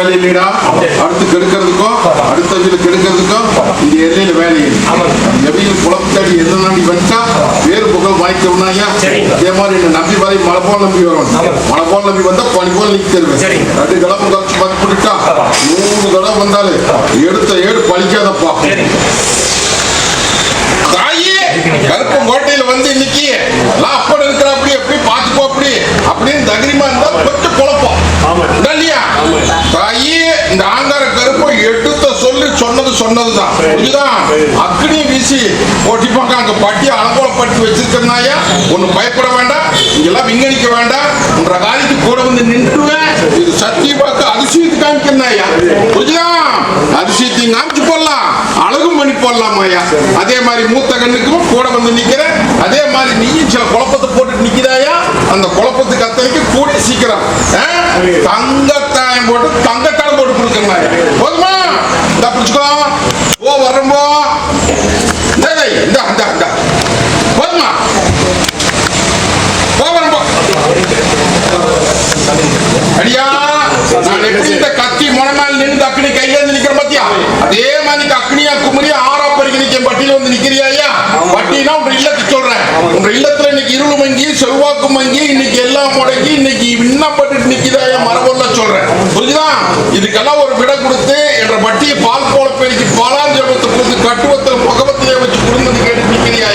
வேலை இல்லைடா. அடுத்து கெடுக்கிறதுக்கும் அடுத்தவங்களை கெடுக்கிறதுக்கும் இந்த எல்லையில வேலை எவையும் குளத்தாடி எந்த நாடி வச்சா வேறு புகழ் வாய்க்கணும்னாயா. அதே மாதிரி என்ன நம்பி வரை மழை போல் நம்பி வரணும். மழை போல் நம்பி வந்தா பனி போல் நிக்க தருவேன். 2 கிழமை கழிச்சு பார்த்துட்டா 100 தடவை வந்தாலும் எடுத்த ஏடு பழிக்காதப்பா. தாயே கருப்பங்கோட்டையில வந்து இன்னைக்கு அப்படி இருக்கிற அப்படி எப்படி பார்த்துக்கோ அப்படி அப்படின்னு தைரியமா இருந்தா கொஞ்சம் குழப்பம் இல்லையா. தாயே இந்த ஆங்கார கருப்பை எடுத்த சொல்லி சொன்னதுதான் புரியுதான். அக்னி வீசி போட்டிப்பாங்க அங்க பட்டி அலங்கோலப்பட்டி வச்சிருக்கனாயா. ஒண்ணு பயப்பட வேண்டாம், இங்கெல்லாம் விங்கடிக்க வேண்டாம். உன்ற காலிக்கு கூட வந்து நின்றுவேன். இது சத்தியமாக்க அதிசயத்து காமிக்கிறாயா புரியுதா. அதிசயத்தை காமிச்சு போடலாம், அழகும் பண்ணி போடலாம் ஐயா. அதே மாதிரி மூத்த கண்ணுக்கும் கூட வந்து நிக்கிற. அதே மாதிரி நீயும் சில குழப்பத்தை போட்டு நிக்கிறாயா. அந்த குழப்பத்துக்கு அத்தனைக்கு கூடி சீக்கிரம் தங்கத்தாயம் போட்டு தங்கத்தாயம் போட்டு கொடுக்கறாயா. போதுமா? இந்த பிடிச்சுக்கோ. ஓ வரம்போ போதுமா? போ வரம்போ. அடியா நான் எப்படி இந்த கத்தி முனமேல் நின்று அக்னி கையில இருந்து நிக்கிற பாத்தியா. அதே மாதிரி அக்னியா குமரியா ஆறா பறிக்க பட்டியில வந்து நிக்கிறியா. பட்டினா உங்க இல்லத்துக்கு சொல்றேன். உங்க இல்லத்துல இன்னைக்கு இருள் மங்கி செல்வாக்கு மங்கி இன்னைக்கு எல்லாம் முடங்கி இன்னைக்கு விண்ணப்பட்டு நிக்கிறாயா. மரபொல்ல சொல்றேன் புரிஞ்சுதா. இதுக்கெல்லாம் ஒரு விட கொடுத்து என்ற பட்டியை பால் போல பெருக்கி பாலாஞ்சபத்தை கொடுத்து கட்டுவத்தில் முகவத்திலே வச்சு குடும்பத்தை கேட்டு நிக்கிறியா.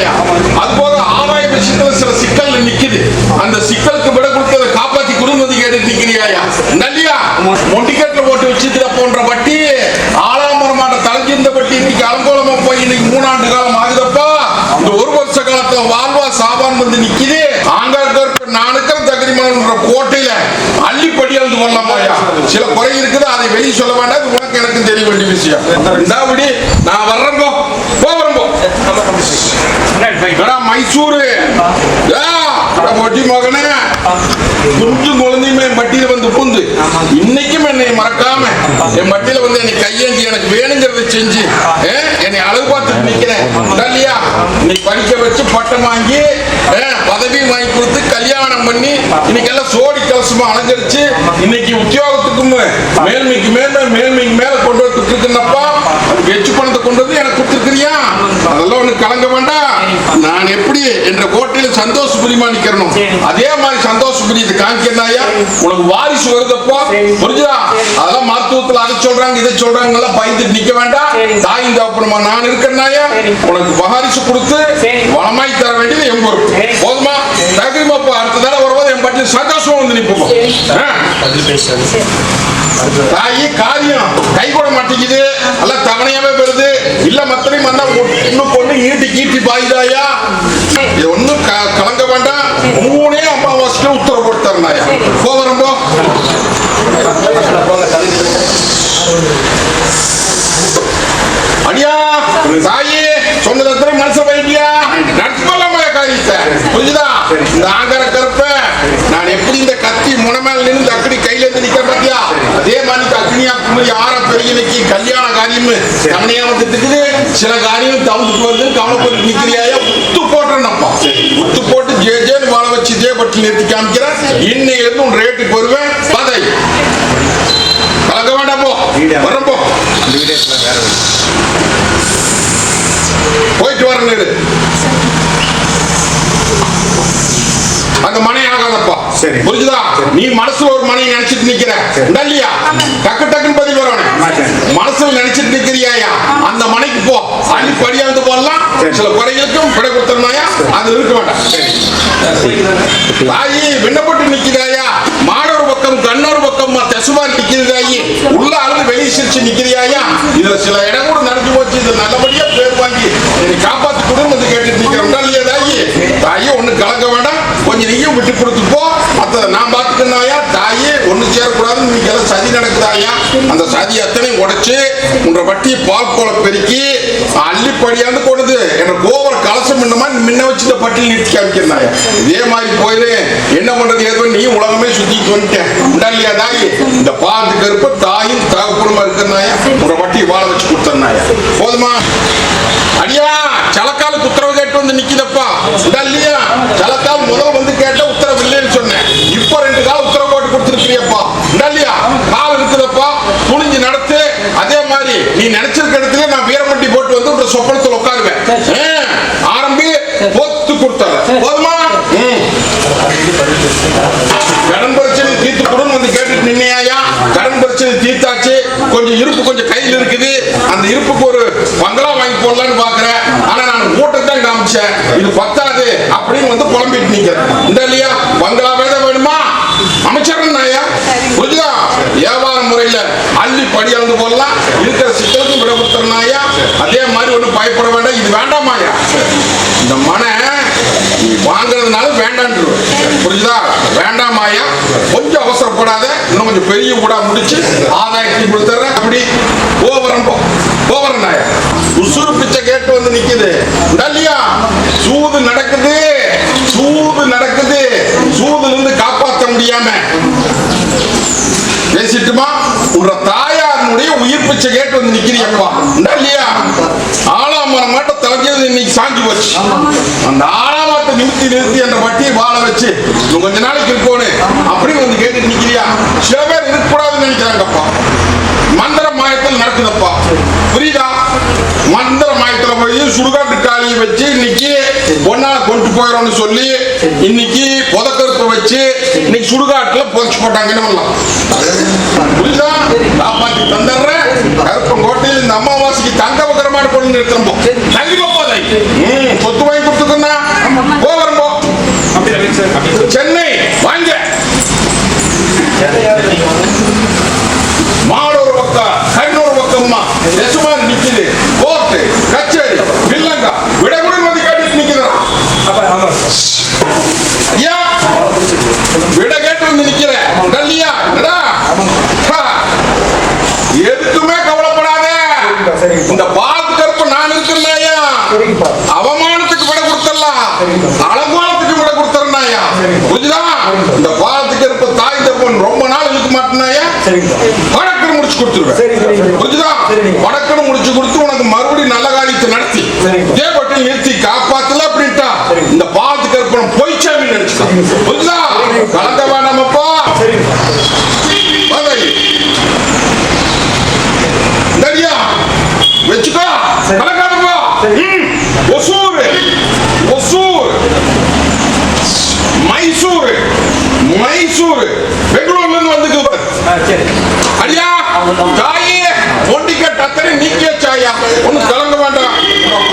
அது போக ஆராய விஷயத்துல சில சிக்கல் நிக்குது. அந்த சிக்கலுக்கு விட கொடுத்து அதை காப்பாத்தி குடும்பத்தை கேட்டு நிக்கிறியா. நல்லியா மொண்டிக்கட்டில் போட்டு வச்சுக்கிற போன்ற பட்டி ஆலாமரமான தலைஞ்சிருந்த பட்டி இன்னைக்கு அலங்கோலமா போய் இன்னைக்கு 3 ஆண்டு காலம் ஆகுதப்பா. இந்த 1 வருஷ காலத்துல வாழ்வா சாபான் வந்து நிக்குது. ஆங்காருக்கு நானுக்கிற தகரிமான கோட்டையில அள்ளிப்படியாந்து வரலாமாயா. சில குறை இருக்குது, அதை வெளியே சொல்ல வேண்டாம். உனக்கு எனக்கு தெரிய வேண்டிய விஷயம். இந்தாபடி நான் வர்றேங்கோ போறேங்கோ. மைசூரு ஒட்டி மகனே கொஞ்சம் குழந்தையுமே என் பட்டியல வந்து பூந்து இன்னைக்கும் என்னை மறக்காம என் பட்டியல வந்து என்னை கையேந்தி எனக்கு வேணுங்கிறத செஞ்சு என்னை அழகு பார்த்துட்டு நிக்கிறேன் இல்லையா. இன்னைக்கு படிக்க வச்சு பட்டம் வாங்கி பதவி வாங்கி கொடுத்து கல்யாணம் பண்ணி இன்னைக்கு எல்லாம் சோடி கலசமா அலங்கரிச்சு இன்னைக்கு உத்தியோகத்துக்கும் மேல்மைக்கு மேல கொண்டு வந்து கொடுத்துருக்குன்னப்பா. வெச்சு பணத்தை கொண்டு வந்து எனக்கு கொடுத்துருக்கிறியா. அதெல்லாம் ஒண்ணு கலங்க வேண்டாம். நான் எப்படி என்ற கோட்டையில சந்தோஷ புரியுமா நிக்கிறனும் அதே மாதிரி சந்தோஷ புரியுது காமிக்கிறாயா. உனக்கு வாரிசு வருதப்போ புரிஞ்சுதா. அதெல்லாம் மருத்துவத்தில் அதை சொல்றாங்க இதை சொல்றாங்க எல்லாம் பயந்துட்டு நிக்க வேண்டாம். தாயின் தகப்பனுமா நான் இருக்கிறனாயா. உனக்கு வாரிசு கொடுத்து வளமாய் தர வேண்டியது என் பொறுப்பு. போதுமா? தகுதிமாப்பா அடுத்த தடவை வரும்போது என் பற்றி சந்தோஷமா வந்து நிற்போம். தாயி காரியம் கை கூட மாட்டேங்குது. எல்லாம் தவணையாவே வருது. இல்ல மத்தனையும் வந்தா இன்னும் பொண்ணு ஈட்டி பாயுதாயா. இது ஒண்ணும் கலங்க வேண்டாம். 3 அமாவாசைக்கு உத்தரவு போட்டுறாயா. போவரம்போ அடியா தாயே சொன்னது எத்தனை மனசு போயிட்டியா. நடத்தி போலாமா காரியத்தை புரிஞ்சுதா. இந்த ஆங்கர கருப்ப நான் எப்படி இந்த கத்தி முனமேல் நின்று அக்கடி கையில இருந்து நிக்க பாத்தியா. அதே மாதிரி அக்னியா குமரி ஆற பெருகினைக்கு கல்யாண காரியம் கவனையா வந்துட்டு இருக்குது. சில காரியம் தவிர்த்து வருது கவலைப்பட்டு நிக்கிறியாயா. உத்து போட்டுறப்பா. உத்து போட்டு ஜேன்னு வாழ வச்சு பட்டி நிறுத்தி காமிக்கிறேன். இன்னைக்கு இருந்து உன் ரேட்டுக்கு வருவேன். பதை கலக்க வேண்டாம். போ வரப்போ போயிட்டு வரேன். அந்த மனை ஆகாதப்பா புரிஞ்சுதா. நீ மனசுல ஒரு மனை நினைச்சிட்டு நிக்கிற இல்லையா. டக்கு டக்குன்னு பதில் வரணும். மனசுல நினைச்சிட்டு நிக்கிறியாயா. அந்த மனைக்கு போ. அள்ளி படியாந்து போடலாம். சில குறைகளுக்கும் விடை கொடுத்தனாயா. அது இருக்க வேண்டாம். தாயி விண்ணப்பட்டு நிக்கிறாயா. மாடொரு பக்கம் கண்ணொரு பக்கம் தெசுமாரி நிக்கிறாயி. உள்ள அளவு வெளியே சிரிச்சு நிக்கிறியாயா. இதுல சில இடம் கூட நடந்து போச்சு. இது நல்லபடியா பேர் வாங்கி காப்பாத்தி குடும்பத்தை கேட்டு நிக்கிறோம் இல்லையா. தாயி ஒண்ணு கலக்க வேண்டாம். கொஞ்சம் நீயும் விட்டு கொடுத்து போ. மத்த நான் பாத்துக்கனாயா. தாயே ஒண்ணு சேரக்கூடாது. இன்னைக்கு எல்லாம் சதி நடக்குதாயா. அந்த சதி அத்தனை உடைச்சு உன்ற வட்டியை பால் போல பெருக்கி அள்ளிப்படியாந்து கொண்டது என்ற கோவர கலசம் முன்ன வச்சு பட்டியல் நிறுத்தி காமிக்கிறாயா. இதே மாதிரி போயிரு என்ன பண்றது ஏதோ நீ உலகமே சுத்திட்டு வந்துட்டேன் இல்லையா. தாயி இந்த பாந்து கருப்ப தாயும் தகப்பனுமா இருக்கிறனாயா. உன்ற வட்டியை வாழ வச்சு கொடுத்தனாயா. போதுமா? அடியா சலக்காலுக்கு உத்தரவு கேட்டு வந்து நிக்குதப்பா இல்லையா. சலக்கால் முதல் வந்து கேட்ட உத்தரவு இல்லைன்னு சொன்னேன். இப்ப 2 கால் உத்தரவு போட்டு கொடுத்துருக்கிறியப்பா இல்லையா. கால் இருக்குதப்பா நீ நினைச்சிருக்க இடத்துல நான் வீரமட்டி போட்டு வந்து ஒரு சொப்பனத்தில் உட்காருவேன். ஆரம்பி பொத்து கொடுத்தாரு போதுமா? கடன் பிரச்சனை தீர்த்து கொடுன்னு வந்து கேட்டுட்டு நின்னையா? கடன் பிரச்சனை தீர்த்தாச்சு. கொஞ்சம் இருப்பு கொஞ்சம் கையில் இருக்குது. அந்த இருப்புக்கு ஒரு பங்களா வாங்கி போடலான்னு பாக்குறேன். ஆனா நான் கூட்டத்தான் காமிச்சேன். இது பத்தாது அப்படின்னு வந்து புலம்பிட்டு நிக்கிறேன். இந்த இல்லையா பங்களாவே தான் வேணுமா? அமைச்சர் நாயா புரியுதா? வியாபார முறையில அள்ளி படியாந்து போடலாம். இருக்கிற சிக்கலுக்கும் விட கொடுத்துறனாயா. அதே மாதிரி ஒன்றும் பயப்பட வேண்டாம். இது வேண்டாமாயா? இந்த மனை நீ வாங்குறதுனால வேண்டான்னு புரியுதா? வேண்டாமாயா? கொஞ்சம் அவசரப்படாத. இன்னும் கொஞ்சம் பெரிய ஊடா முடிச்சு ஆதாயத்தை கொடுத்துறேன். அப்படி போவரனாயா உசுறு பிச்சை கேட்டு வந்து நிக்குது. இல்லையா சூது நடக்குது. சூதுல இருந்து காப்பாற்ற முடியாம பேசிட்டுமா உங்க தாயாருடைய உயிர் பிச்சை கேட்டு வந்து நிக்கிறியப்பா. இல்லையா ஆலாமரம் மட்டும் தலைஞ்சது இன்னைக்கு சாஞ்சி போச்சு. அந்த ஆலாமரத்தை நிறுத்தி என்ற வட்டியை வாழ வச்சு கொஞ்ச நாளைக்கு இருக்கோன்னு அப்படின்னு வந்து கேட்டு நிக்கிறியா? சில பேர் இருக்கக்கூடாதுன்னு நினைக்கிறாங்கப்பா. மந்திர மாயத்தில் நடக்குதப்பா. புரியுதா? மந்திர மாயத்துல போய் சுடுகாட்டு காலியை வச்சு இன்னைக்கு பொண்ணால கொண்டு போயிடும்னு சொல்லி இன்னைக்கு புதக்கருப்பை வச்சு இன்னைக்கு சுடுகாட்டுல புதைச்சு போட்டாங்க. என்ன பண்ணலாம்? புரியுதா? காப்பாத்தி தந்துடுறேன். கருப்பங்கோட்டையில் இந்த அமாவாசைக்கு தங்க பத்திரமான பொண்ணு நிறுத்தம்போ தங்கி போதை சொத்து வாங்கி கொடுத்துக்கா போவரம்போ. சென்னை வாங்க மாடூர் பக்கம் கண்ணூர் பக்கம்மா நெசுமாரி நிக்குது. கோர்ட்டு கச்சேரி வில்லங்கா விடகுடன் வந்து கேட்டு நிக்கிறான். ஐயா விட கேட்டு வந்து நிக்கிற இல்லையா? எதுக்குமே கவலைப்படாத. இந்த பால் கருப்பு நான் இருக்கிறேன். அவமானத்துக்கு விட கொடுத்துடலாம். அலங்காரத்துக்கு விட கொடுத்துறேன்னாயா? புரியுதா? இந்த பாலத்துக்கு இருப்ப தாய் தப்பன் ரொம்ப நாள் இருக்க மாட்டேனாயா? வடக்குன்னு முடிச்சு கொடுத்துருவேன். புரியுதா? வடக்குன்னு முடிச்சு கொடுத்து உனக்கு மறுபடியும் நல்ல காரியத்தை நடத்தி தேவட்டில் நிறுத்தி காப்பாத்தல அப்படின்ட்டா இந்த பாலத்துக்கு இருப்பன் பொய்ச்சாமி நினைச்சுட்டான். புரியுதா? கலந்த வேண்டாமப்பா. வச்சுக்கோ கலக்காதப்பா. ஒசூர் மைசூர் பெங்களூர்ல இருந்து வந்து அடியா தாயே ஒண்டிக்கட் அத்தனை நீக்கிய சாயா. ஒண்ணு கலங்க வேண்டாம்.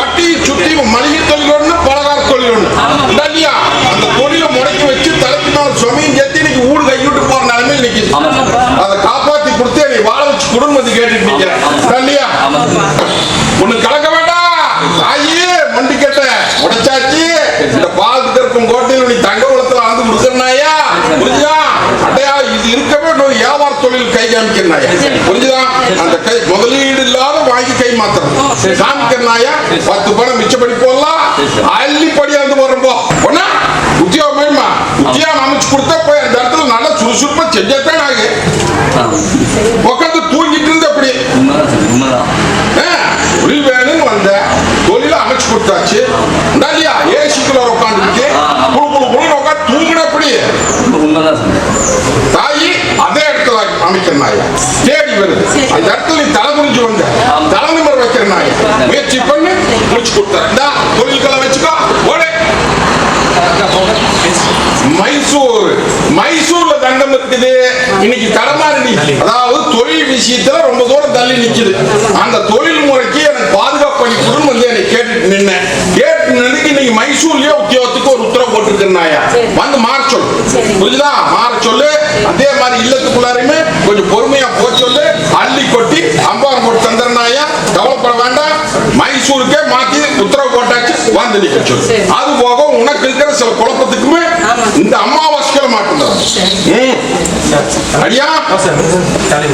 பட்டி சுத்தி மளிகை தொழில் ஒண்ணு பலகார தொழில் ஒண்ணு இல்லையா? அந்த தொழிலை முடக்கி வச்சு தலைக்கு மேல சொமையும் சேர்த்து இன்னைக்கு ஊடு கைவிட்டு போற நிலைமை இன்னைக்கு. அதை காப்பாத்தி கொடுத்து என்னை வாழ வச்சு குடும்பம் வந்து கேட்டுட்டு நிக்கிறேன். இல்லையா ஒண்ணு கலக்க வேண்டாம். தாயே மண்டிக்கட்ட உடைச்சாச்சு. இந்த பாலத்துக்கு இருக்கும் கோட்டையில் நீ தங்க குளத்துல வந்து கொடுக்கறனாயா? புரிஞ்சுதா? அடையா இது இருக்கவே வியாபார தொழில் கை காமிக்கிறனாயா? புரிஞ்சுதா? அந்த கை முதலீடு இல்லாத வாங்கி கை மாத்திரம் காமிக்கிறனாயா? 10 பணம் மிச்சப்படி போடலாம். அள்ளிப்படியா வந்து போறப்போ ஒன்னா உத்தியோகமா உத்தியோகம் அமைச்சு கொடுத்தா போய் அந்த இடத்துல நல்லா சுறுசுறுப்பா செஞ்சத்தான் ஆகு. உட்காந்து தூங்கிட்டு இருந்து அப்படி தொழில் வேணும்னு வந்த தொழில அமைச்சு கொடுத்தாச்சு. இல்லையா ஏசிக்குள்ள உட்காந்துட்டு உட்காந்து தூங்கினப்படி தாயி அதே இடத்துல அமைக்கிறனாயா தேடி வருது. அந்த இடத்துல நீ தலை குறிஞ்சு வந்த தலை நிமிர வைக்கிறனாயா முயற்சி பண்ணி முடிச்சு கொடுத்தா தொழில்களை வச்சுக்கோ. ஓடே மைசூர்ல தங்கம் இருக்குது. இன்னைக்கு தரமாறி அதாவது தொழில் விஷயத்துல ரொம்ப தூரம் தள்ளி நிக்குது. அந்த தொழில் முறைக்கு எனக்கு பாதுகாப்பு பண்ணி கொடுன்னு வந்து என்னை கேட்டுட்டு நின்னேன். கேட்டு நினைக்கு இன்னைக்கு மைசூர்லயே உத்தியோகத்துக்கு ஒரு உத்தரவு போட்டுருக்கேன்னாயா வந்து மாற சொல்லு. புரியுதா? மாற சொல்லு. அதே மாதிரி இல்லத்துக்குள்ளாரையுமே கொஞ்சம் பொறுமையா போ சொல்லு. அள்ளி கொட்டி அம்பாரம் போட்டு தந்துறனாயா? கவலைப்பட வேண்டாம். மைசூருக்கே மாத்தி உத்தரவு போட்டாச்சு வந்து நிக்க சொல்லு. அது போக உனக்கு இருக்கிற சில குழப்பத்துக்குமே இந்த அமாவாசைகளை மாட்டுதான். அடியா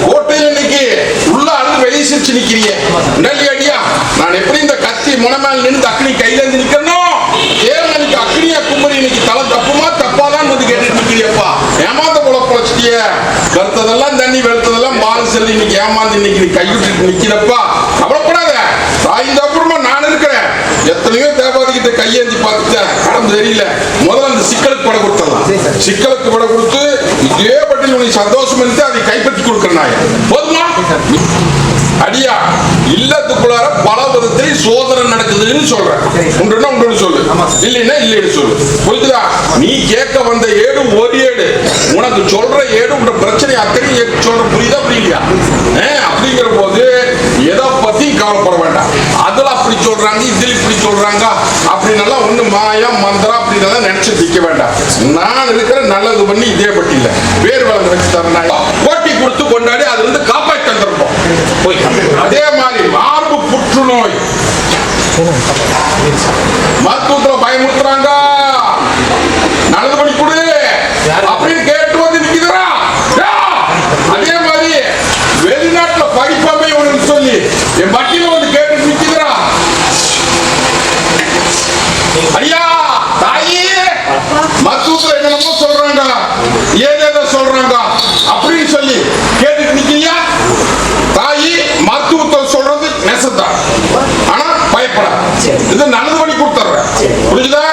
கோட்டையில் இன்னைக்கு உள்ள அழுது வெளியே சிரிச்சு நிக்கிறீங்க. அடியா நான் எப்படி இந்த கத்தி முனமேல் நின்று அக்னி கையில இருந்து நிக்கணும்? ஏன் இன்னைக்கு அக்னியா குமரி இன்னைக்கு தலை தப்புமா தப்பாதான் வந்து கேட்டு நிக்கிறியப்பா. ஏமாந்த போல பொழைச்சிட்டிய. கருத்ததெல்லாம் தண்ணி வெளுத்ததெல்லாம் பால் செல்லி இன்னைக்கு ஏமாந்து இன்னைக்கு கைவிட்டு நிக்கிறப்பா. கவலைப்படாத. தாய் தப்புமா நான் இருக்கிறேன். எத்தனையோ தேவாதிகிட்ட கையேந்தி பார்த்துட்டேன். கடந்து தெரியல. முதல்ல அந்த சிக்கலுக்கு பட கொடுத்தலாம். சிக்கலுக்கு பட கொடுத்து இதே பட்டியல் உனக்கு சந்தோஷம் இருந்து அதை கைப்பற்றி கொடுக்கறாய் போதுமா? அடியா இல்லத்துக்குள்ளார பல விதத்தில் சோதனை நடக்குதுன்னு சொல்றேன். உண்டுன்னா உண்டு சொல்லு, இல்லைன்னா இல்லைன்னு சொல்லு. புரியுதா? நீ கேட்க வந்த ஏடு ஒரு ஏடு, உனக்கு சொல்ற ஏடு உங்க பிரச்சனை அத்தனை சொல்ற. புரியுதா புரியலையா? அப்படிங்கிற போது எதை பத்தி கவலைப்பட வேண்டாம். அதுல அப்படி சொல்றாங்க, இதுல இப்படி சொல்றாங்க அப்படின்னு ஒண்ணு மாயா மந்திரம் அப்படின்னு நினைச்சு நிக்க வேண்டாம். நான் இருக்கிற நல்லது பண்ணி இதே பட்டி இல்ல வேறு வளர்ந்து வச்சு தரேன். போட்டி கொடுத்து கொண்டாடி அது வந்து காப்பாற்றி தந்திருப்போம். அதே மாதிரி மார்பு புற்றுநோய் மருத்துவத்துல பயமுறுத்துறாங்க, நல்லது பண்ணி கொடு அப்படின்னு கேட்டு வந்து நிக்குதுரா. அதே மாதிரி வெளிநாட்டுல படிப்பமே ஒண்ணு சொல்லி என் பட்டியல வந்து கேட்டு நிக்குதுரா. ஐயா தாயே மருத்துவத்துல என்னென்னமோ சொல்றாங்க, ஏதேதோ சொல்றாங்க அப்படின்னு சொல்லி கேட்டுட்டு நிக்கிறியா? தாயி மருத்துவத்தை சொல்றது நெசத்தான், ஆனா பயப்பட இது நல்லது பண்ணி கொடுத்துறேன். புரியுதா?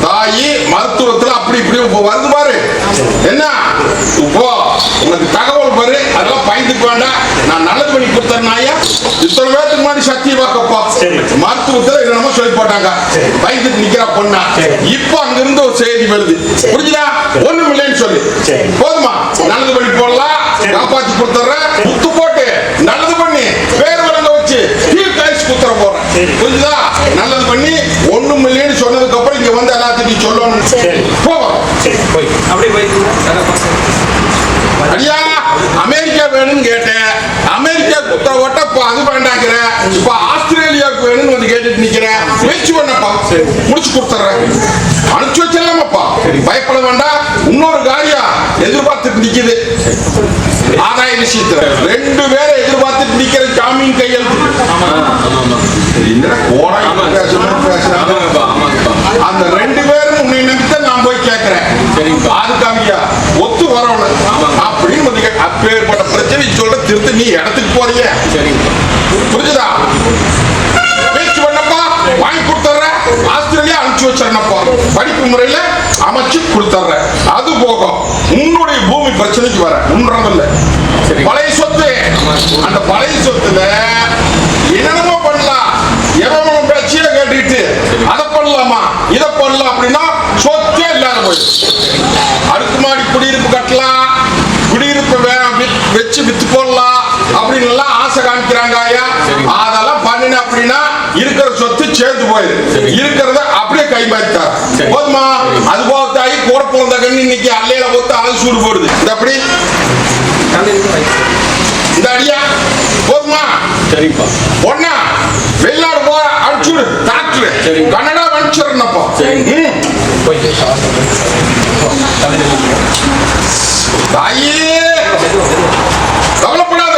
தாயி மருத்துவத்துல அப்படி இப்படி வருது பாரு. என்ன இப்போ உனக்கு தகவல் பாரு, அதெல்லாம் பயந்துக்க வேண்டாம். நான் நல்லது பண்ணி கொடுத்தேன். இத்தனை பேருக்கு முன்னாடி சக்தி வாக்கப்பா மருத்துவத்துல என்னமோ சொல்லி போட்டாங்க, பயந்துட்டு நிக்கிறா பொண்ணா. இப்போ அங்க இருந்து ஒரு செய்தி வருது. புரியுதா? ஒண்ணும் இல்லைன்னு சொல்லி போதுமா? நல்லது பண்ணி போடலாம், காப்பாத்தி கொடுத்துறேன். முத்து போட்டு நல்லது பண்ணி பேர் வழங்க வச்சு குத்துற போறேன். புரியுதா? நல்லது பண்ணி ஒண்ணும் இல்லைன்னு சொன்னதுக்கு அப்புறம் இங்க வந்து எல்லாத்தையும் சொல்லணும். போவோம். அடியா அமெரிக்கா வேணும்னு கேட்டேன், அமெரிக்கா குத்துற ஓட்ட அது வேண்டாங்கிற. இப்ப ஆஸ்திரேலியாவுக்கு வேணும்னு வந்து கேட்டுட்டு நிக்கிறேன். முயற்சி பண்ணப்பா, முடிச்சு கொடுத்துறேன். அனுப்பிச்சு வச்சிடலாமப்பா, பயப்பட வேண்டாம். இன்னொரு காரியம் எதிர்பார்த்துட்டு நிக்குது. ஆதாய விஷயத்துல 2 பேரை எதிர்பார்த்துட்டு நிக்கிற ஜாமீன் கையெழுத்து. அந்த 2 பேரும் உன்னை நம்பித்தான் நான் போய் கேட்கிறேன். அதுக்காக ஒத்து வரணும் அப்படின்னு அப்பேற்பட்ட பிரச்சனை சொல்ற திருத்த நீ இடத்துக்கு போறீங்க. புரிஞ்சுதா? பேச்சு பண்ணப்பா வாங்கி கொடுத்துற. ஆஸ்திரேலியா அனுப்பிச்சு வச்சிருந்தப்பா படிப்பு முறையில அமைச்சு கொடுத்துற. அது போகும் உன்னுடைய பூமி பிரச்சனைக்கு வர உண்றதில்ல. பழைய சொத்து, அந்த பழைய சொத்துல என்னென்னமோ பண்ணலாம். எவன் பேச்சிய கேட்டுட்டு அதை பண்ணலாமா இதை பண்ணலாம் அப்படின்னா சொத்தே இல்லாத போயிடும். அடுக்குமாடி குடியிருப்பு கட்டலாம், குடியிருப்பு வச்சு வித்து போடலாம் அப்படின்னு எல்லாம் ஆசை காமிக்கிறாங்க. அதெல்லாம் பண்ணின அப்படின்னா இருக்கிற சொத்து சேர்ந்து போயிரு. இருக்கிறத அப்படியே கைமாத்தார். போதுமா? அது போத்தாயி கூட பிறந்த கண்ணு இன்னைக்கு அல்லையில போத்து அது சூடு போடுது. இந்த அப்படி இந்த அடியா போதுமா? சரிப்பா. ஒன்னா வெளிநாடு போ அடிச்சுடு டாக்டர். சரி. கனடா அனுப்பிச்சிடறப்போ. தாயே கவலைப்படாத,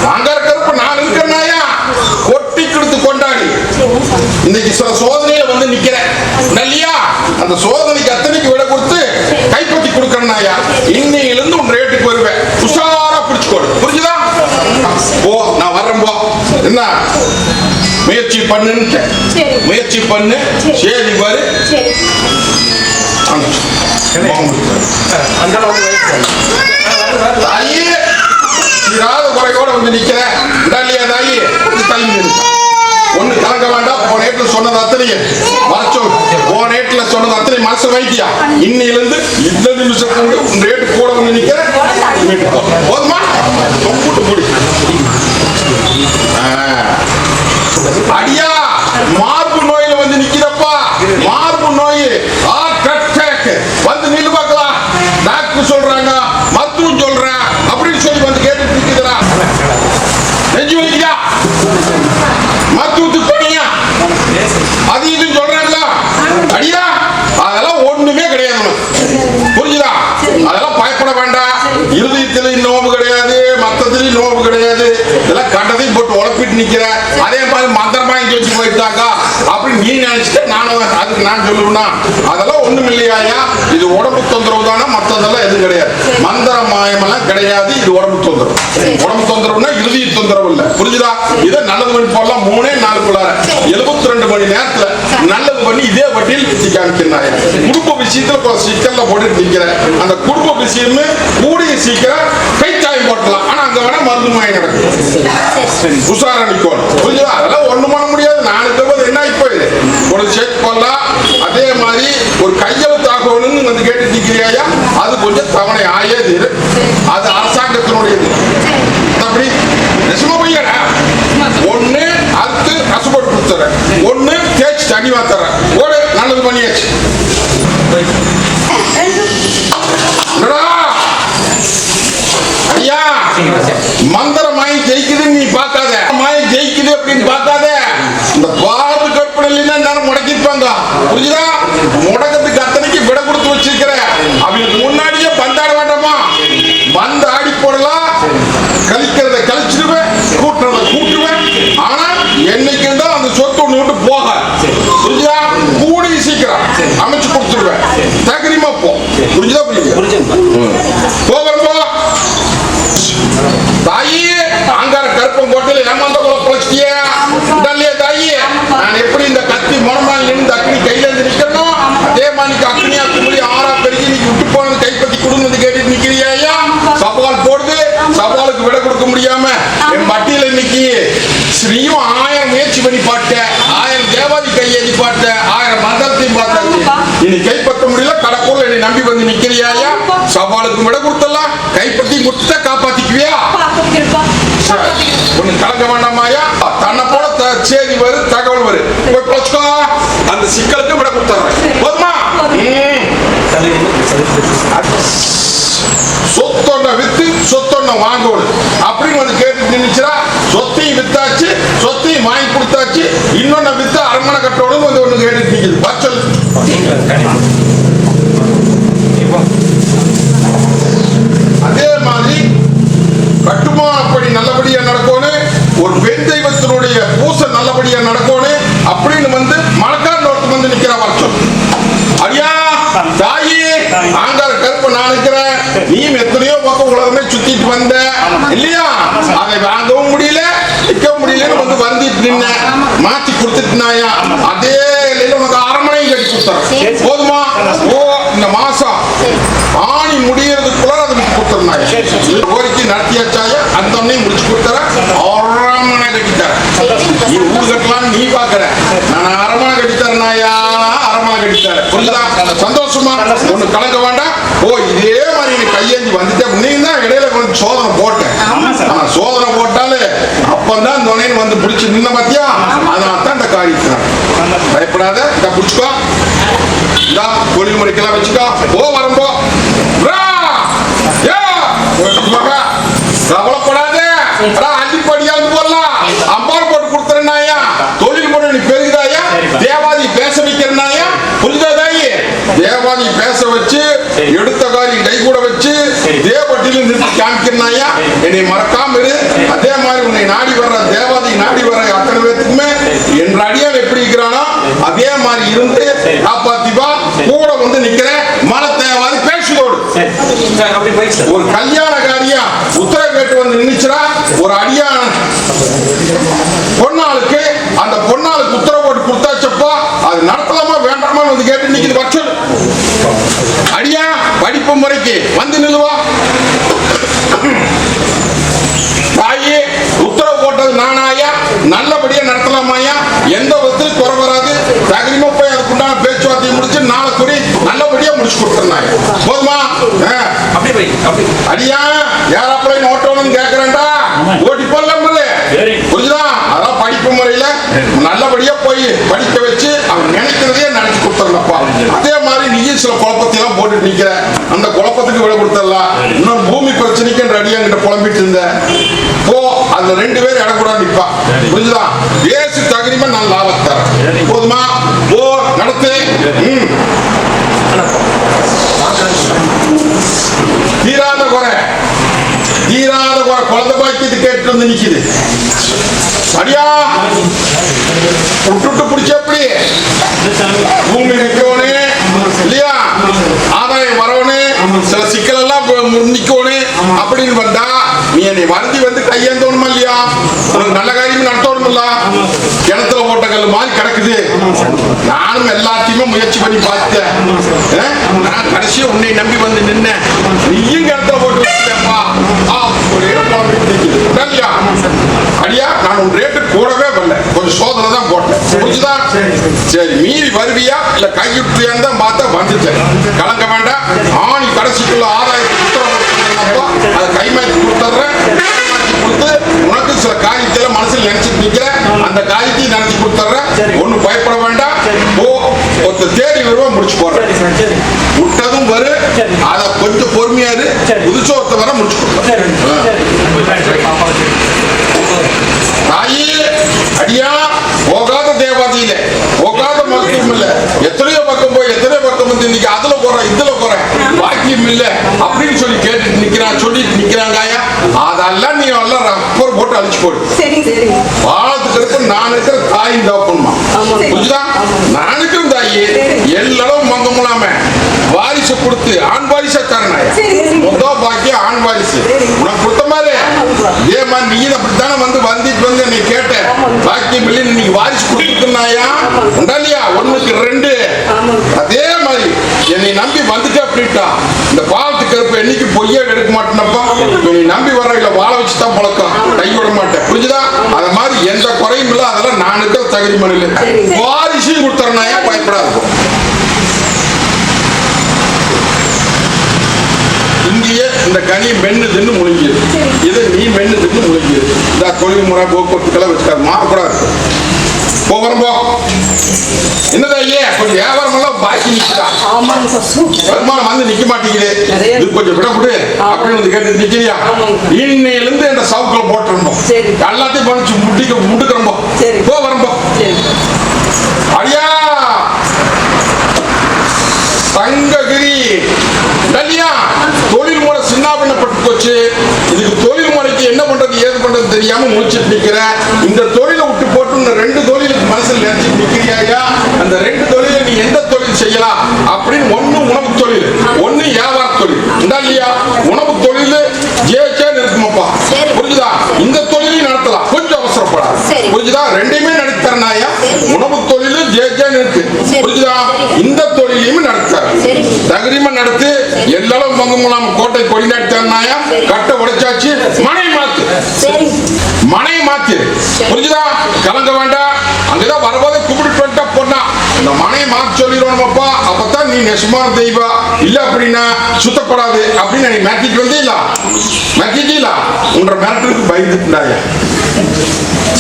நாங்க இருக்கிறப்ப நான் இருக்கிறனாயா கொட்டி கொடுத்து கொண்டாடி இன்னைக்கு சில சோதனையில வந்து நிக்கிறேன் இல்லையா? அந்த சோதனைக்கு அத்தனைக்கு விட கொடுத்து கைப்பற்றி கொடுக்கறனாயா இன்னையிலிருந்து உன் ரேட்டுக்கு வருவேன். உஷாரா பிடிச்சுக்கோடு. புரிஞ்சுதா? போ, நான் வர்றேன். போ. என்ன முயற்சி பண்ணுன்னு முயற்சி பண்ணு. சரி பாரு. தாயே இராத குறையோட வந்து நிக்கிறேன். தாயி தள்ளி ஒண்ணு கலங்க வேண்டாம். போன நேரத்தில் சொன்னது அத்தனையும் வரச்சோம். போன நேரத்தில் சொன்னது அத்தனை மனசு வைத்தியா. இன்னையிலிருந்து இந்த நிமிஷத்துக்கு ரேட்டு கூட வந்து நிக்கிறேன். போதுமா? தொம்பிட்டு முடி. அடியா மார்பு நோயில வந்து நிக்கிறப்பா. மார்பு நோய் வந்து நின்று பார்க்கலாம். டாக்டர் சொல்றாங்க, மருத்துவம் சொல்றேன் அப்படின்னு சொல்லி வந்து கேட்டு நிக்குதுடா. நெஞ்சு வலிக்குதா? மருத்துவத்துக்கு போனீங்க அது இதுன்னு சொல்றாங்களா? அடியா அதெல்லாம் ஒண்ணுமே கிடையாது. புரிஞ்சுதா? அதெல்லாம் பயப்பட வேண்டாம். இருதயத்துல நோவு கிடையாது, மத்தத்திலையும் நோவு கிடையாது. இதெல்லாம் கண்டதையும் போட்டு உழப்பிட்டு நிக்கிற. அதே மாதிரி மந்திரம் வாங்கி வச்சு போயிட்டாங்க அப்படின்னு நீ நினைச்சிட்டு நானும் அதுக்கு நான் சொல்லுவேன்னா அதெல்லாம் ஒண்ணும் இல்லையா. இது உடம்பு தொந்தரவு தானே, மற்றதெல்லாம் எதுவும் கிடையாது. மந்திர மாயமெல்லாம் கிடையாது. இது உடம்பு தொந்தரவு. உடம்பு தொந்தரவுனா இருதய தொந்தரவு இல்ல. புரிஞ்சுதா? இதை நல்லது பண்ணி போடலாம். 3-4 72 மணி நேரத்துல நல்லது பண்ணி இதே வட்டியில் வித்தி காமிக்கிறாயா. குடும்ப விஷயத்துல சிக்கல்ல போட்டு நிக்கிறேன். அந்த குடும்ப விஷயமே கூடிய சீக்கிரம் கைச்சாயம் போட்டலாம். ஆனா அங்க வேணா மருந்து மாய் நடக்கும். உஷாரா நிக்கணும். புரியுதா? அதெல்லாம் ஒண்ணு பண்ண முடியாது. நாளைக்கு என்ன இப்போ இது ஒரு செக் பண்ணலாம். அதே மாதிரி ஒரு கையெழுத்து ஆகணும்னு வந்து கேட்டு நிக்கிறியா, அது கொஞ்சம் தவணை ஆயது. அது அரசாங்கத்தினுடையது. அப்படி நெசமா பையனா ஒண்ணு அறுத்து கசுபோட்டு கொடுத்துறேன், ஒண்ணு தேய்ச்சி தண்ணி வாத்துறேன். ஓடு, நல்லது பண்ணியாச்சு. ஐயா, மந்திரமாயி ஜெயிக்குதுன்னு நீ பார்க்காத, மாயி ஜெயிக்குது அப்படின்னு பார்க்காத. இந்த பாரு கற்பனையில நேரம் முடக்கிருப்பாங்க. புரியுதா? முடக்கத்துக்கு அத்தனைக்கு விட கொடுத்து வச்சிருக்கிற. அவங்களுக்கு முன்னாடியே பந்தாட வேண்டாமா? பந்த ஆடி போடலாம். கழிக்கிறத கழிச்சிடுவேன், கூட்டுறத கூட்டுவேன். ஆனா என்னைக்கு தான் அந்த சொத்து ஒண்ணு விட்டு போக. புரியுதா? கூடி சீக்கிரம் அமைச்சு கொடுத்துருவேன். தகரிமா போ. புரிஞ்சுதா? போகிறப்போ தாயி அங்கார கருப்பம் கோட்டையில ஏமாந்த குல பொழைச்சிட்டியே தாயி. நான் எப்படி இந்த கத்தி மொனமால் நின்று அக்னி கையில இருந்து நிக்கணும், அதே மாதிரி அக்னியா கும்பலி ஆறா பெருகி நீ விட்டு போனது கைப்பற்றி கொடுன்னு கேட்டு நிக்கிறியா? சவால் போடுது. சவாலுக்கு விட கொடுக்க முடியாம என் பட்டியல இன்னைக்கு ஸ்ரீயும் 1000 முயற்சி பண்ணி பாட்ட, 1000 தேவாதி கையேறி பாட்ட, 1000 மந்திரத்தையும் பார்த்தாச்சு. இனி கைப்பற்ற முடியல. கடற்கூர்ல என்னை நம்பி வந்து நிக்கிறியா? சவாலுக்கு விட கொடுத்தலாம். கைப்பற்றி கொடுத்தா காப்பாத்திக்குவியா? ஒண்ணு கலங்க வேண்டாமாயா? தன்னை போல செய்தி வரு, தகவல் வரு. போய் பழச்சுக்கோ. அந்த சிக்கலுக்கு விட கொடுத்துறேன். போதுமா? சொத்தொன்ன வித்து சொத்தொன்ன வாங்கணும் அப்படின்னு வந்து கேட்டு நினைச்சா, சொத்தையும் வித்தாச்சு, சொத்தையும் வாங்கி கொடுத்தாச்சு, இன்னொன்னு வித்து அரண்மனை கட்டணும் வந்து ஒண்ணு கேட்டு நிக்குது. பச்சல் அதே மாதிரி கட்டுமானப்படி நல்லபடியா நடக்கணும். ஒரு பெண் தெய்வத்தினுடைய பூசை நல்லபடியா நடக்கணும் அப்படின்னு வந்து மணக்காரன் ஒருத்தர் வந்து நிக்கிற வருஷம். ஐயா தாயி, ஆங்கார கருப்பு நான் இருக்கிறேன். நீயும் எத்தனையோ பக்கம் உலகமே சுத்திட்டு வந்த இல்லையா? அதை வாங்கவும் முடியல, நிக்க முடியலன்னு வந்து வந்துட்டு நின்ன. மாத்தி கொடுத்துட்டுனாயா? அதே உனக்கு அரண்மனை கட்டி கொடுத்துறேன். போதுமா? ஓ, இந்த மாசம் ஆணி முடியறதுக்குள்ள அதை கொடுத்துருந்தாங்க. கோரிக்கை நடத்தியாச்சாயா? அந்த முடிச்சு கொடுத்தர அரண்மனை கட்டித்தரேன். நீ ஊர் கட்டலாம் நீ பாக்குற, நான் அரண்மனை கட்டித்தரேனாயா? அரண்மனை கட்டித்தரேன். புரியுதா? சந்தோஷமா? ஒண்ணு கலங்க வேண்டாம். ஓ, இதே மாதிரி நீ கையேந்தி வந்துட்டேன். நீங்க தான் இடையில கொஞ்சம் சோதனை போட்டேன். சோதனை போட்டாலே அப்பந்தான் துணைன்னு வந்து பிடிச்சு நின்ன பாத்தியா? அதனால தான் இந்த காரியத்தை பயப்படாத. இதை பிடிச்சுக்கோ. இந்த தொழில் முறைக்கெல்லாம் வச்சுக்கோ. போ வரம்போ. கவலைப்படாத. அள்ளிப்படியாவது போடலாம். அம்பார் போட்டு கொடுத்துறேன்னாயா? தொழில் முறை நீ பெருகுதாயா? தேவாதி பேச வைக்கிறனாயா? புரிஞ்சாதாயி? தேவாதி பேச வச்சு எடுத்த காரியம் கை கூட வச்சு தேவட்டிலும் நிறுத்தி காமிக்கிறனாயா? என்னை மறக்காம இரு. அதே மாதிரி உன்னை நாடி வர்ற தேவாதி நாடி வர்ற அத்தனை பேத்துக்குமே என்ற அடியான் எப்படி இருக்கிறானோ அதே மாதிரி இருந்து காப்பாத்திப்பா. கூட வந்து நிக்கிறேன். மன தேவாதி பேசுதோடு ஒரு கல்யாண காரியம் உத்தரவு கேட்டு வந்து நின்னுச்சுனா, ஒரு அடியான் பொன்னாளுக்கு அந்த பொன்னாளுக்கு உத்தரவு போட்டு கொடுத்தாச்சப்பா, அது நடத்தலாமா வேண்டாமா வந்து கேட்டு நிக்குது. வச்சல் அடியா படிப்பு முறைக்கு வந்து நிலுவா. தாயே, உத்தரவு போட்டது நானாயா? நல்லபடியா நடத்தலாமாயா? எந்த விதத்திலும் குறை வராது. தகரிமா போய் அதுக்குண்டான பேச்சுவார்த்தையை முடிச்சு நாளை கூடி நல்லபடியா முடிச்சு கொடுத்துருந்தாங்க. போதுமா? அடியா யாராப்பட ஓட்டணும்னு கேக்குறேன்டா, ஓட்டி போடலாம். புரிஞ்சுதா? அதான் படிப்பு முறையில நல்லபடியா போய் படிக்க வச்சு அவன் நினைக்கிறதே நினைச்சு கொடுத்துடலப்பா. அதே மாதிரி நீ சில குழப்பத்தை எல்லாம் போட்டு நிக்கிற, அந்த குழப்பத்துக்கு விட கொடுத்துடலாம். இன்னொரு பூமி பிரச்சனைக்கு ரெடியா கிட்ட புலம்பிட்டு இருந்த போ. அதுல 2 பேர் இடக்கூடாது நிப்பா. புரிஞ்சுதா? பேசு தகரிமா நான் லாபத்தை தரேன். போதுமா? போ நடத்து. தீராத குறை குழந்தை பாக்கியது கேட்டு வந்து நிக்குது. அடியா விட்டுட்டு பிடிச்ச எப்படி பூமி நிக்கோனே இல்லையா? ஆதாயம் வரவனே சில சிக்கல் எல்லாம் நிக்கோனே அப்படின்னு வந்தா நீ என்னை வருந்தி வந்து கையேந்தோணுமா இல்லையா? உனக்கு நல்ல காரியம் நடத்தணும் இல்ல? கிணத்துல போட்ட கல் மாதிரி கிடக்குது. நானும் எல்லாத்தையுமே முயற்சி பண்ணி பார்த்தேன். நான் கடைசியா உன்னை நம்பி வந்து நின்ன, நீயும் இடத்துல போட்டு வச்சுட்டேப்பா இல்லையா? அடியா, நான் உன் ரேட்டு கூடவே வரல, கொஞ்சம் சோதனை தான் போட்டேன். புரிஞ்சுதா? சரி, மீறி வருவியா இல்ல கையுற்றியான்னு தான் பார்த்தா வந்துட்டேன். கலங்க வேண்டாம். ஆணி கடைசிக்குள்ள ஆதாயத்துக்கு உத்தரவு அதை கைமாற்றி கொடுத்துட்றேன். கொடுத்து உனக்கு சில காரியத்தை மனசுல நினைச்சிட்டு நிக்கிற, அந்த காரியத்தையும் நினைச்சு கொடுத்துட்றேன். ஒன்னும் பயப்பட வேண்டாம். ஒருத்தர் தேடி வருவா, முடிச்சு போடுறேன். விட்டதும் வரு, அத கொஞ்சம் பொறுமையா இரு. புதுசா ஒருத்தர் வர முடிச்சு கொடுத்துறேன். தாயி அடியா, போகாத தேவாதியில போகாத மருத்துவம் இல்ல. எத்தனையோ பக்கம் போய் எத்தனையோ பக்கம் வந்து இன்னைக்கு அதுல போறேன் இதுல போறேன் பாக்கியம் இல்ல அப்படின்னு சொல்லி கேட்டுட்டு நிக்கிறான், சொல்லிட்டு நிக்கிறாங்க. ஐயா, அதெல்லாம் நீ எல்லாம் ரப்பர் போட்டு அழிச்சு போடு. வாழத்துக்கு இருக்க நான் இருக்கிற தாயின் தோப்பணுமா? புரிஞ்சுதா? நான் இருக்கிற தாயி எல்லாரும் மங்கமுலாம வாரிசு கொடுத்து ஆண் வாரிசா தரனாயா? மொத்தம் பாக்கியம் ஆண் வாரிசு உனக்கு கொடுத்த மாதிரி இதே மாதிரி நீ அப்படித்தானே வந்துட்டு வந்து நீ கேட்ட பாக்கியம் இல்லை, நீ வாரிசு கொடுத்துருந்தாயா உண்டாலியா? 1க்கு 2. அதே மாதிரி என்னை நம்பி வந்துட்டு அப்படின்ட்டா இந்த பாவத்துக்கு கருப்பு என்னைக்கு பொய்யா எடுக்க மாட்டேனப்பா. நீ நம்பி வர இல்ல வாழ வச்சுதான் பழக்கம், கை விட மாட்டேன். புரிஞ்சுதா? அது மாதிரி எந்த குறையும் இல்லை. அதெல்லாம் நான் இருக்கிற தகுதி மண்ணில் வாரிசையும் கொடுத்துறனாயா, பயப்படாது. இங்கேயே இந்த கனி மென்னு தின்னு முழுங்கியது, இதை நீ மென்னு தின்னு முழுங்கியது. இந்த தொழில் முறை போக்குவரத்துக்கெல்லாம் வச்சுக்காது, மாறக்கூடாது. போகிறோம்போ என்னதான் ஐயே கொஞ்சம் வியாபாரம் எல்லாம் பாக்கி நிக்கிறா, வருமானம் வந்து நிக்க மாட்டேங்குது, இது கொஞ்சம் விட கொடு அப்படின்னு வந்து கேட்டு நிக்கிறியா? இன்னையில இருந்து இந்த சவுக்குல போட்டுருந்தோம், எல்லாத்தையும் பண்ணிச்சு முட்டுக்கிறோம்போ. போகிறோம்போ அடியா தங்ககிரி இல்லையா? தொழில் முறை சின்னாபின்னப்பட்டு போச்சு. இதுக்கு தொழில் முறைக்கு என்ன பண்றது ஏது பண்றது தெரியாம முடிச்சுட்டு நிக்கிற. இந்த தொழிலை விட்டு போட்டு 2 தொழிலுக்கு மனசில் நினைச்சிட்டு நிக்கிறியா? அந்த 2 தொழில நீ எந்த தொழில் செய்யலாம் அப்படின்னு, ஒண்ணு உணவு தொழில், ஒண்ணு வியாபார தொழில். இல்லையா? உணவு தொழில் ஜேச்சேன்னு இருக்குமாப்பா. புரிஞ்சுதா? இந்த தொழிலையும் நடத்தலாம், கொஞ்சம் அவசரப்படாது. புரிஞ்சுதா? 2யுமே நடத்தறனாயா? உணவு தொழில் ஜேச்சேன்னு இருக்கு. புரிஞ்சுதா? இந்த தொழிலையும் நடத்தாரு தகரிமா நடத்து. எல்லாரும் பங்குமுலாம் கோட்டை கொடி நடத்தாயா? கட்ட உடைச்சாச்சு, மனை மாத்து, மனை மாத்து. புரிஞ்சுதா? கலங்க வேண்டாம். அங்கதான் வரும்போதே கும்பிட்டு வந்துட்டா பொண்ணா இந்த மனையை மாத்து சொல்லிடுவோம்ப்பா. அப்பதான் நீ நெசமான தெய்வா, இல்ல அப்படின்னா சுத்தப்படாது அப்படின்னு நீ மாத்திட்டு வந்தீங்களா? மாத்திட்டீங்களா? உன்ற மிரட்டலுக்கு பயந்துட்டாயா?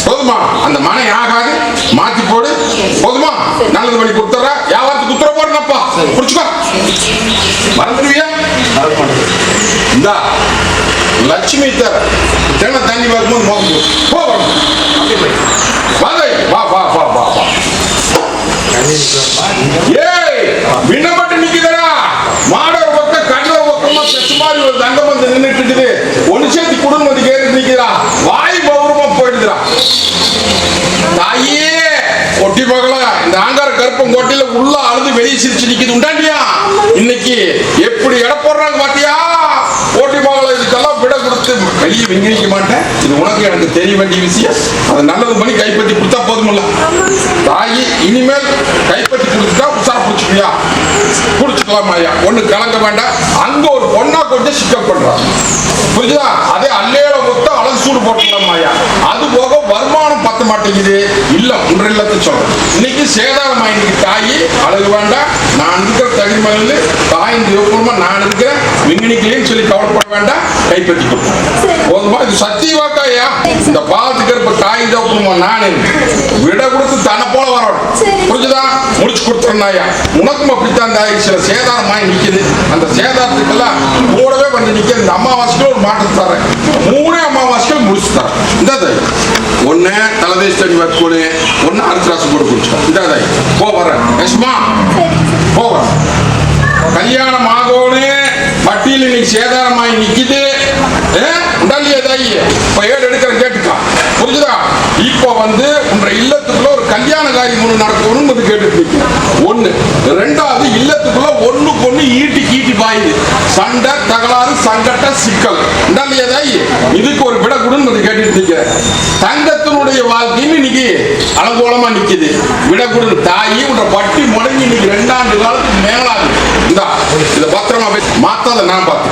போதுமா? அந்த மனை ஆகாது, மாத்தி போடு. போதுமா? நல்லது பண்ணி கொடுத்துற. வியாபாரத்துக்கு உத்தர போடுறப்பா, புடிச்சுக்கோ. மறந்துடுவியா? இந்தா லட்சுமி தர தென்ன தண்ணி வரும்போது நோக்கு போகிறோம். வா வா வா வா வா. ஏய், விண்ணப்பட்டு நிக்குதா? மாடர் பக்கம் கடலை பக்கமா செச்சு மாதிரி ஒரு தங்கம் வந்து நின்றுட்டு இருக்குது. ஒன்னு சேர்த்து குடும்பம் வந்து கேட்டு நிக்கிறா. வாய் பௌரமா போயிடுதுரா. தாயே ஒட்டி பார்க்கல, இந்த ஆங்கார கருப்பம் கோட்டையில உள்ள அழுது வெளியே சிரிச்சு நிக்குது. உண்டாண்டியா? இன்னைக்கு எப்படி எடை போடுறாங்க பாத்தியா? ஓட்டி பார்க்கல. இதுக்கெல்லாம் விட கொடுத்து வெளியே வெங்கிக்க மாட்டேன். இது உனக்கு எனக்கு தெரிய வேண்டிய விஷயம். அதை நல்லது பண்ணி கைப்பற்றி கொடுத்தா போதுமில்ல தாயி. இனிமேல் கைப்பற்றி கொடுத்துட்டா உசார பிடிச்சிக்கியா? பிடிச்சிக்கலாம் ஐயா, ஒண்ணு கலங்க வேண்டாம். அங்க ஒரு பொண்ணா கொஞ்சம் சிக்கல் பண்றான். புரிஞ்சுதா? அதே அல்லேல மொத்தம் அழகு சூடு போட்டுக்கலாம் ஐயா. அது போக வருமானம் பத்த மாட்டேங்குது. இல்ல ஒன்று இல்லத்தை சொல்றேன். இன்னைக்கு சேதாரம் ஆயிருக்கு தாயி. அழகு வேண்டாம். நான் இருக்கிற தகுதி மகளிர் தாயின் யோகமா நான் இருக்கிறேன். விண்ணிக்கலையும் சொல்லி கவலைப்பட வேண்டாம். கைப்பற்றி கொடுப்பேன். போதுமா? இது சத்திய வாக்காயா? இந்த பாவத்துக்கு இருப்ப தாயின் யோகமா நான் விட கொடுத்து தன்னை போல வரணும். புரிஞ்சுதா? முடிச்சு கொடுத்துறேன்னாயா? உனக்கும் அப்படித்தான் தாய். சில சேதாரம் ஆகி நிக்குது. அந்த சேதாரத்துக்கெல்லாம் கூடவே வந்து நிக்கிறது. இந்த அமாவாசைக்கு ஒரு மாற்றத்தை தரேன். 3 அமாவாசைகள் முடிச்சு தரேன். இந்த தாய் ஒன்னு தலதேஷ் தண்ணி வச்சுக்கொடு, ஒன்னு அரிசிராசம் போட்டு குடிச்சுக்கோ. இந்த தாய் போ வரேன். எஸ்மா போ வரேன். கல்யாணம் ஆகோன்னு பட்டியல் இன்னைக்கு சேதாரமாகி நிக்குது. உண்டாலியா தாயி? இப்ப ஏடு எடுக்கிற கேட்டுக்கா. புரிஞ்சுதா? இப்போ வந்து உன்ற இல்லத்துக்குள்ள ஒரு கல்யாண காரியம் ஒண்ணு நடக்கணும்னு வந்து கேட்டுட்டு நிற்கிறேன். 1. 2வது இல்லத்துக்குள்ள ஒண்ணுக்கு ஒண்ணு ஈட்டி கீட்டி பாயுது. சண்டை தகராறு சங்கட்ட சிக்கல். உண்டாலியா தாயி? இதுக்கு ஒரு விட கொடுன்னு வந்து கேட்டுட்டு நிற்கிறேன். தங்கத்தினுடைய வாழ்க்கைன்னு இன்னைக்கு அலங்கோலமா நிக்குது. விட கொடு தாயி. மேலாது. இந்தா இத பத்திரமா போய் மாத்தாத நான் பார்த்தேன்.